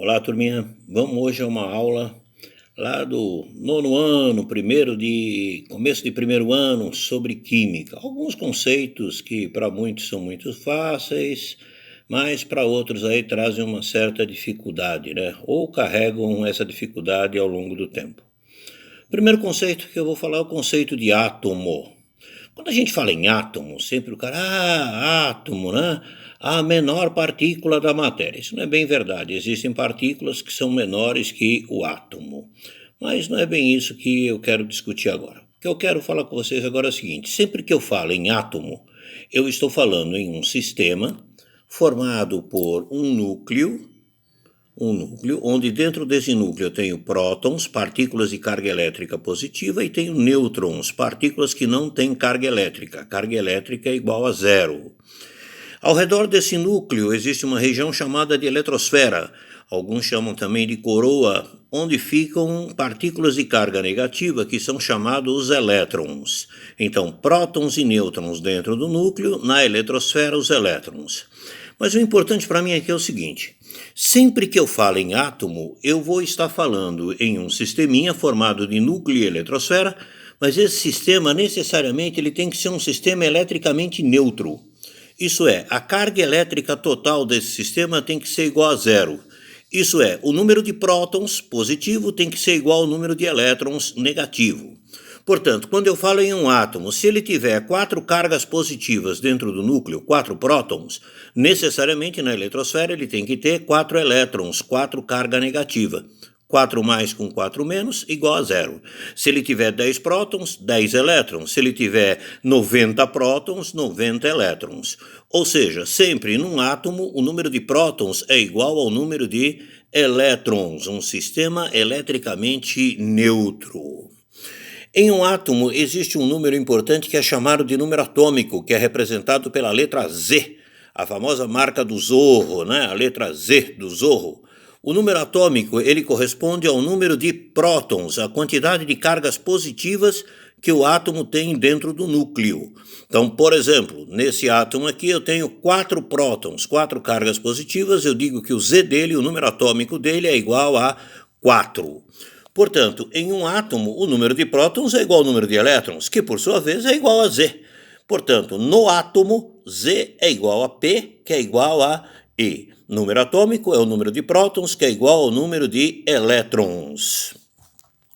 Olá, turminha. Vamos hoje a uma aula lá do nono ano, começo de primeiro ano, sobre química. Alguns conceitos que para muitos são muito fáceis, mas para outros aí trazem uma certa dificuldade, né? Ou carregam essa dificuldade ao longo do tempo. O primeiro conceito que eu vou falar é o conceito de átomo. Quando a gente fala em átomo, sempre o cara, átomo, né? A menor partícula da matéria. Isso não é bem verdade. Existem partículas que são menores que o átomo. Mas não é bem isso que eu quero discutir agora. O que eu quero falar com vocês agora é o seguinte: sempre que eu falo em átomo, eu estou falando em um sistema formado por um núcleo, onde dentro desse núcleo eu tenho prótons, partículas de carga elétrica positiva, e tenho nêutrons, partículas que não têm carga elétrica. Carga elétrica é igual a zero. Ao redor desse núcleo existe uma região chamada de eletrosfera, alguns chamam também de coroa, onde ficam partículas de carga negativa que são chamados elétrons. Então, prótons e nêutrons dentro do núcleo, na eletrosfera os elétrons. Mas o importante para mim aqui é o seguinte: sempre que eu falo em átomo, eu vou estar falando em um sisteminha formado de núcleo e eletrosfera, mas esse sistema necessariamente ele tem que ser um sistema eletricamente neutro. Isso é, a carga elétrica total desse sistema tem que ser igual a zero. Isso é, o número de prótons positivo tem que ser igual ao número de elétrons negativo. Portanto, quando eu falo em um átomo, se ele tiver 4 cargas positivas dentro do núcleo, 4 prótons, necessariamente na eletrosfera ele tem que ter 4 elétrons, 4 carga negativa. 4 mais com 4 menos, igual a zero. Se ele tiver 10 prótons, 10 elétrons. Se ele tiver 90 prótons, 90 elétrons. Ou seja, sempre num átomo, o número de prótons é igual ao número de elétrons, um sistema eletricamente neutro. Em um átomo existe um número importante que é chamado de número atômico, que é representado pela letra Z, a famosa marca do Zorro, né? A letra Z do Zorro. O número atômico ele corresponde ao número de prótons, a quantidade de cargas positivas que o átomo tem dentro do núcleo. Então, por exemplo, nesse átomo aqui eu tenho 4 prótons, 4 cargas positivas, eu digo que o Z dele, o número atômico dele é igual a 4. Portanto, em um átomo, o número de prótons é igual ao número de elétrons, que por sua vez é igual a Z. Portanto, no átomo, Z é igual a P, que é igual a E. Número atômico é o número de prótons, que é igual ao número de elétrons.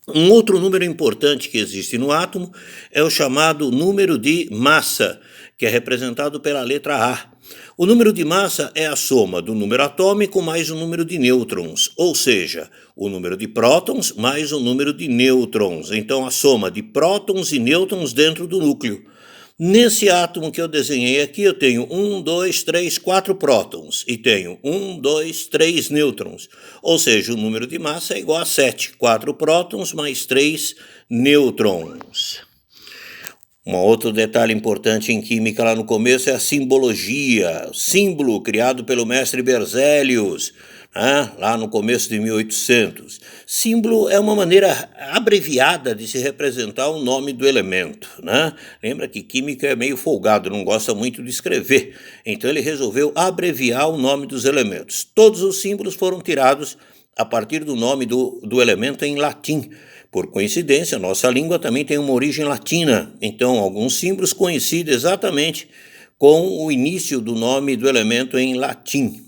Um outro número importante que existe no átomo é o chamado número de massa, que é representado pela letra A. O número de massa é a soma do número atômico mais o número de nêutrons, ou seja, o número de prótons mais o número de nêutrons. Então, a soma de prótons e nêutrons dentro do núcleo. Nesse átomo que eu desenhei aqui, eu tenho 1, 2, 3, 4 prótons e tenho 1, 2, 3 nêutrons. Ou seja, o número de massa é igual a 7. 4 prótons mais 3 nêutrons. Um outro detalhe importante em química lá no começo é a simbologia. O símbolo criado pelo mestre Berzelius, lá no começo de 1800. Símbolo é uma maneira abreviada de se representar o nome do elemento. Lembra que química é meio folgado, não gosta muito de escrever. Então ele resolveu abreviar o nome dos elementos. Todos os símbolos foram tirados a partir do nome do elemento em latim. Por coincidência, nossa língua também tem uma origem latina, então alguns símbolos coincidem exatamente com o início do nome do elemento em latim.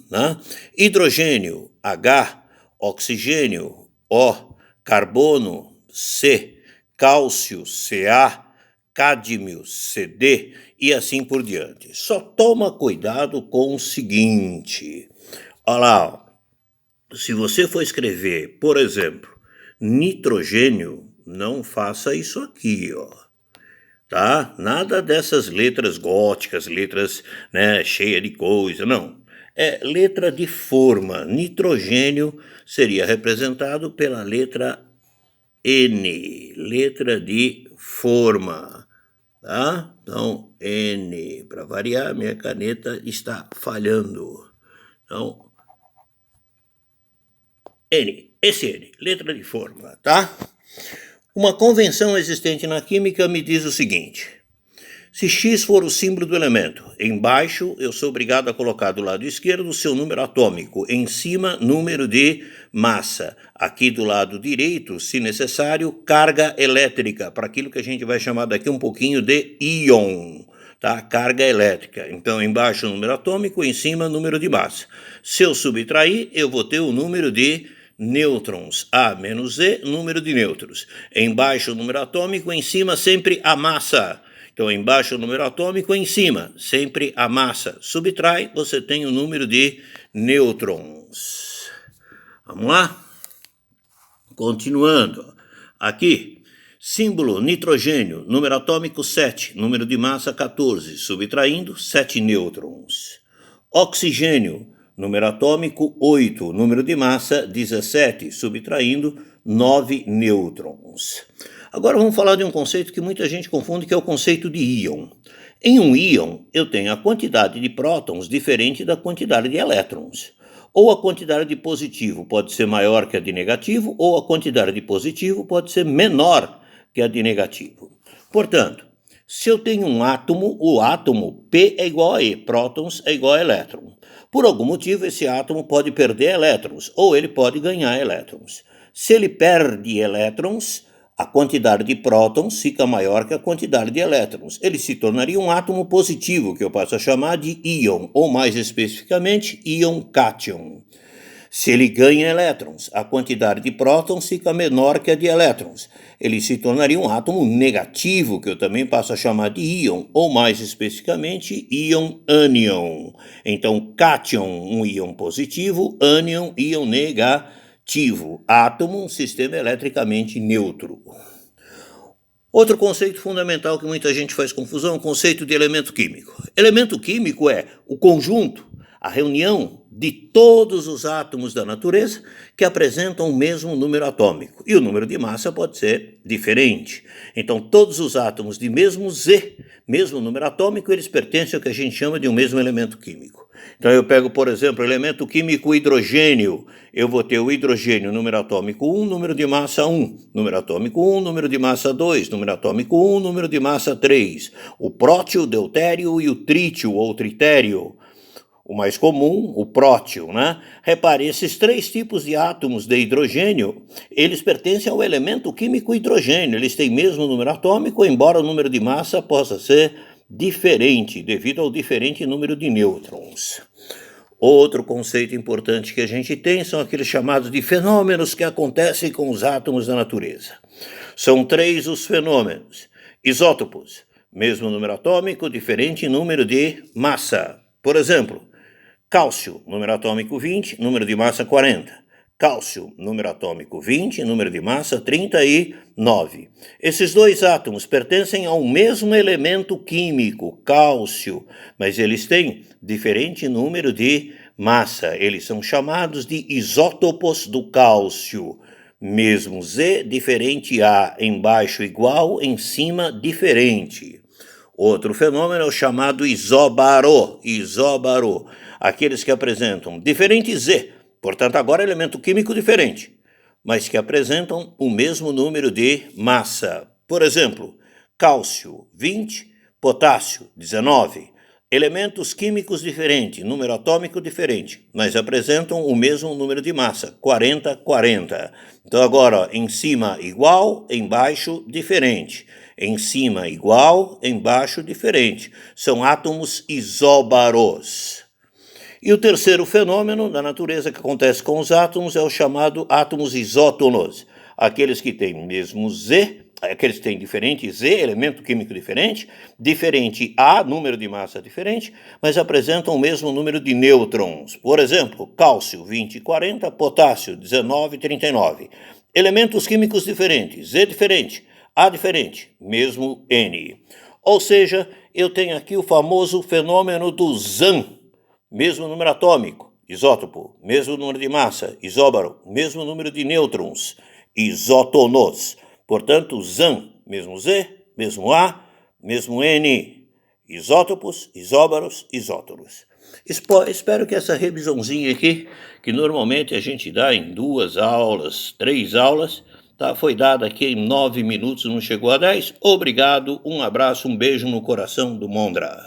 Hidrogênio, H, oxigênio, O, carbono, C, cálcio, Ca, cádmio, Cd e assim por diante. Só toma cuidado com o seguinte, olha lá, se você for escrever, por exemplo, nitrogênio, não faça isso aqui, tá? Nada dessas letras góticas, letras, cheias de coisa, não. É letra de forma. Nitrogênio seria representado pela letra N, letra de forma, tá? Então, N, para variar, minha caneta está falhando. Então, N, esse N, letra de forma, tá? Uma convenção existente na química me diz o seguinte: Se X for o símbolo do elemento, embaixo eu sou obrigado a colocar do lado esquerdo o seu número atômico, em cima número de massa. Aqui do lado direito, se necessário, carga elétrica, para aquilo que a gente vai chamar daqui um pouquinho de íon, tá? Carga elétrica. Então embaixo o número atômico, em cima número de massa. Se eu subtrair, eu vou ter o número de nêutrons, A menos Z, número de nêutrons. Embaixo o número atômico, em cima sempre a massa. Então, embaixo o número atômico, em cima, sempre a massa. Subtrai, você tem o número de nêutrons. Vamos lá? Continuando. Aqui, símbolo nitrogênio, número atômico 7, número de massa 14, subtraindo 7 nêutrons. Oxigênio, número atômico 8, número de massa 17, subtraindo 9 nêutrons. Agora vamos falar de um conceito que muita gente confunde, que é o conceito de íon. Em um íon, eu tenho a quantidade de prótons diferente da quantidade de elétrons. Ou a quantidade de positivo pode ser maior que a de negativo, ou a quantidade de positivo pode ser menor que a de negativo. Portanto, se eu tenho um átomo, o átomo P é igual a E, prótons é igual a elétron. Por algum motivo, esse átomo pode perder elétrons, ou ele pode ganhar elétrons. Se ele perde elétrons, a quantidade de prótons fica maior que a quantidade de elétrons. Ele se tornaria um átomo positivo, que eu passo a chamar de íon, ou mais especificamente, íon-cátion. Se ele ganha elétrons, a quantidade de prótons fica menor que a de elétrons. Ele se tornaria um átomo negativo, que eu também passo a chamar de íon, ou mais especificamente, íon-ânion. Então, cátion, um íon positivo, ânion, íon negativo. Átomo, um sistema eletricamente neutro. Outro conceito fundamental que muita gente faz confusão é o conceito de elemento químico. Elemento químico é o conjunto, a reunião de todos os átomos da natureza que apresentam o mesmo número atômico. E o número de massa pode ser diferente. Então, todos os átomos de mesmo Z, mesmo número atômico, eles pertencem ao que a gente chama de um mesmo elemento químico. Então, eu pego, por exemplo, o elemento químico hidrogênio. Eu vou ter o hidrogênio, número atômico 1, número de massa 1. Número atômico 1, número de massa 2. Número atômico 1, número de massa 3. O prótio, o deutério e o trítio ou tritério. O mais comum, o prótio, né? Repare, esses 3 tipos de átomos de hidrogênio, eles pertencem ao elemento químico hidrogênio. Eles têm mesmo número atômico, embora o número de massa possa ser diferente, devido ao diferente número de nêutrons. Outro conceito importante que a gente tem são aqueles chamados de fenômenos que acontecem com os átomos da natureza. São 3 os fenômenos. Isótopos, mesmo número atômico, diferente número de massa. Por exemplo, cálcio, número atômico 20, número de massa 40. Cálcio, número atômico 20, número de massa 39. Esses 2 átomos pertencem ao mesmo elemento químico, cálcio, mas eles têm diferente número de massa. Eles são chamados de isótopos do cálcio. Mesmo Z, diferente A, embaixo igual, em cima diferente. Outro fenômeno é o chamado isóbaro. Aqueles que apresentam diferente Z, portanto agora elemento químico diferente, mas que apresentam o mesmo número de massa. Por exemplo, cálcio 20, potássio 19. Elementos químicos diferentes, número atômico diferente, mas apresentam o mesmo número de massa, 40. Então agora, em cima igual, embaixo diferente. Em cima igual, embaixo diferente. São átomos isóbaros. E o terceiro fenômeno da natureza que acontece com os átomos é o chamado átomos isótonos. Aqueles que têm mesmo Z, aqueles que têm diferente Z, elemento químico diferente A, número de massa diferente, mas apresentam o mesmo número de nêutrons. Por exemplo, cálcio 20 e 40, potássio 19 e 39. Elementos químicos diferentes, Z diferente, A diferente, mesmo N. Ou seja, eu tenho aqui o famoso fenômeno do ZAN, mesmo número atômico, isótopo, mesmo número de massa, isóbaro, mesmo número de nêutrons, isótonos. Portanto, ZAN, mesmo Z, mesmo A, mesmo N. Isótopos, isóbaros, isótonos. Espero que essa revisãozinha aqui, que normalmente a gente dá em 2 aulas, 3 aulas, Tá, foi dada aqui em 9 minutos, não chegou a 10. Obrigado, um abraço, um beijo no coração do Mondra.